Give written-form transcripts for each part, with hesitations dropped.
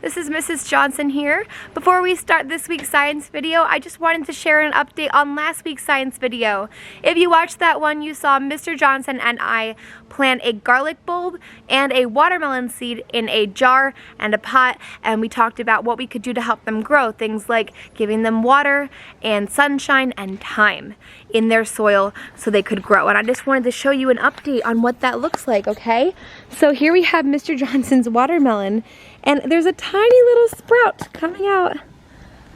This is Mrs. Johnson here. Before we start this week's science video, I just wanted to share an update on last week's science video. If you watched that one, you saw Mr. Johnson and I plant a garlic bulb and a watermelon seed in a jar and a pot, and we talked about what we could do to help them grow. Things like giving them water and sunshine and time in their soil so they could grow. And I just wanted to show you an update on what that looks like, okay? So here we have Mr. Johnson's watermelon, and there's a tiny little sprout coming out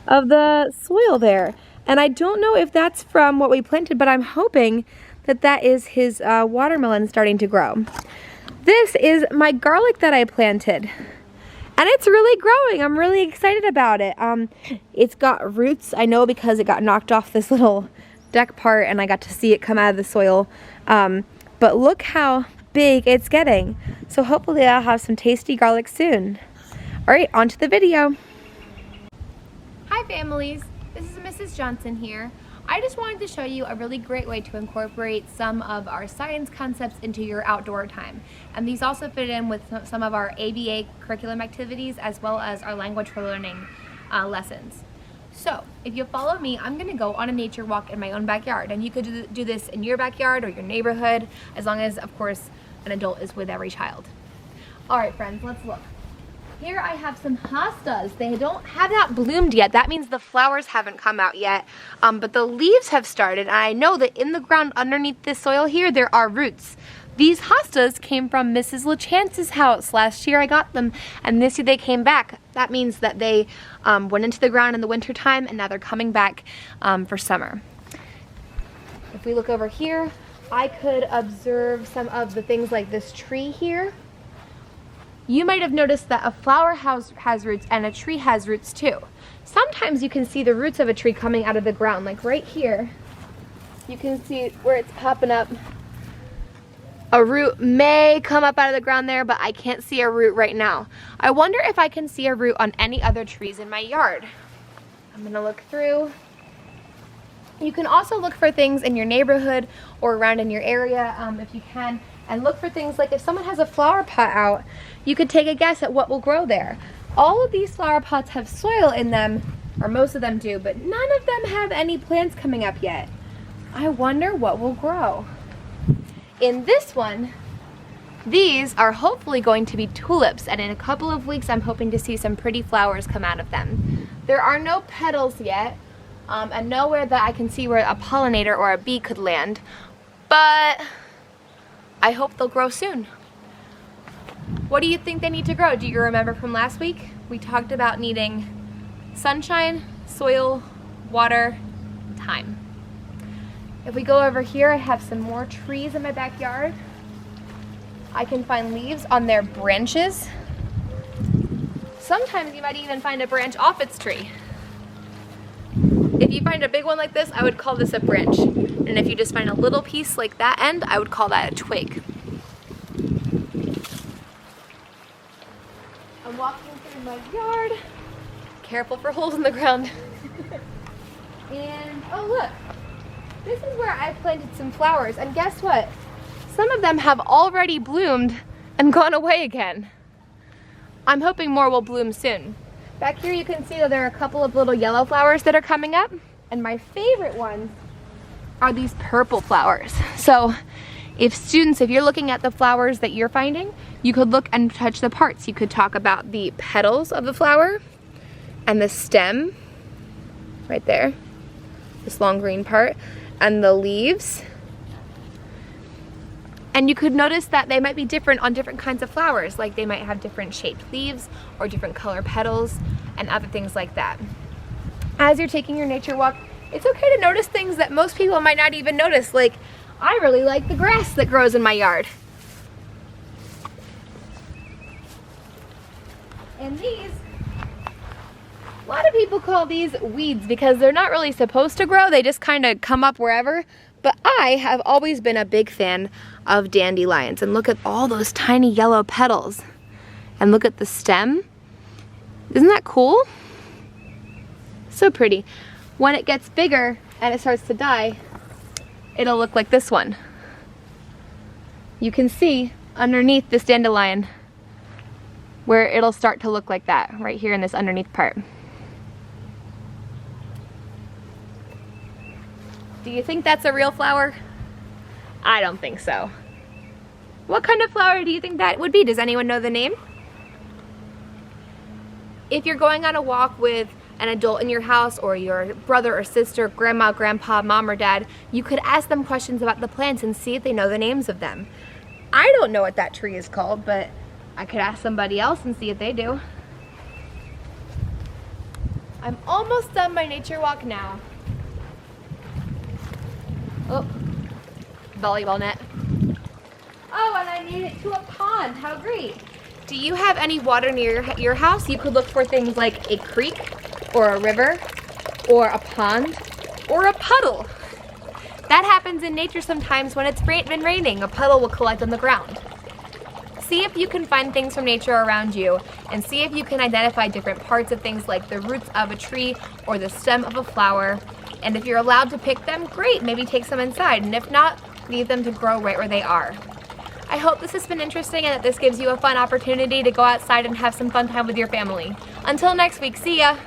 of the soil there. And I don't know if that's from what we planted, but I'm hoping that that is his watermelon starting to grow. This is my garlic that I planted, and it's really growing. I'm really excited about it. It's got roots, I know, because it got knocked off this little deck part and I got to see it come out of the soil. But look how big it's getting. So hopefully I'll have some tasty garlic soon. All right, on to the video. Hi families, this is Mrs. Johnson here. I just wanted to show you a really great way to incorporate some of our science concepts into your outdoor time. And these also fit in with some of our ABA curriculum activities as well as our language for learning lessons. So, if you follow me, I'm going to go on a nature walk in my own backyard. And you could do this in your backyard or your neighborhood, as long as, of course, an adult is with every child. Alright friends, let's look. Here I have some hostas. They have not bloomed yet. That means the flowers haven't come out yet. But the leaves have started, and I know that in the ground underneath this soil here, there are roots. These hostas came from Mrs. LaChance's house. Last year I got them, and this year they came back. That means that they went into the ground in the winter time, and now they're coming back for summer. If we look over here, I could observe some of the things like this tree here. You might have noticed that a flower has roots and a tree has roots too. Sometimes you can see the roots of a tree coming out of the ground, like right here. You can see where it's popping up. A root may come up out of the ground there, but I can't see a root right now. I wonder if I can see a root on any other trees in my yard. I'm gonna look through. You can also look for things in your neighborhood or around in your area if you can, and look for things like if someone has a flower pot out, you could take a guess at what will grow there. All of these flower pots have soil in them, or most of them do, but none of them have any plants coming up yet. I wonder what will grow. In this one, these are hopefully going to be tulips, and in a couple of weeks I'm hoping to see some pretty flowers come out of them. There are no petals yet, and nowhere that I can see where a pollinator or a bee could land, but I hope they'll grow soon. What do you think they need to grow? Do you remember from last week? We talked about needing sunshine, soil, water, time. If we go over here, I have some more trees in my backyard. I can find leaves on their branches. Sometimes you might even find a branch off its tree. If you find a big one like this, I would call this a branch. And if you just find a little piece like that end, I would call that a twig. I'm walking through my yard. Careful for holes in the ground. And, oh look, this is where I planted some flowers. And guess what? Some of them have already bloomed and gone away again. I'm hoping more will bloom soon. Back here you can see that there are a couple of little yellow flowers that are coming up. And my favorite ones are these purple flowers. So if you're looking at the flowers that you're finding, you could look and touch the parts. You could talk about the petals of the flower and the stem right there, this long green part, and the leaves. And you could notice that they might be different on different kinds of flowers, like they might have different shaped leaves or different color petals and other things like that. As you're taking your nature walk, it's okay to notice things that most people might not even notice, like I really like the grass that grows in my yard. And these, a lot of people call these weeds because they're not really supposed to grow, they just kind of come up wherever. But I have always been a big fan of dandelions, and look at all those tiny yellow petals. And look at the stem. Isn't that cool? So pretty. When it gets bigger and it starts to die, it'll look like this one. You can see underneath this dandelion where it'll start to look like that, right here in this underneath part. Do you think that's a real flower? I don't think so. What kind of flower do you think that would be? Does anyone know the name? If you're going on a walk with an adult in your house, or your brother or sister, grandma, grandpa, mom or dad, you could ask them questions about the plants and see if they know the names of them. I don't know what that tree is called, but I could ask somebody else and see if they do. I'm almost done my nature walk now. Oh, volleyball net. Oh, and I made it to a pond. How great. Do you have any water near your house? You could look for things like a creek, or a river, or a pond, or a puddle. That happens in nature sometimes when it's been raining. A puddle will collect on the ground. See if you can find things from nature around you, and see if you can identify different parts of things like the roots of a tree or the stem of a flower. And if you're allowed to pick them, great, maybe take some inside, and if not, leave them to grow right where they are. I hope this has been interesting and that this gives you a fun opportunity to go outside and have some fun time with your family. Until next week, see ya!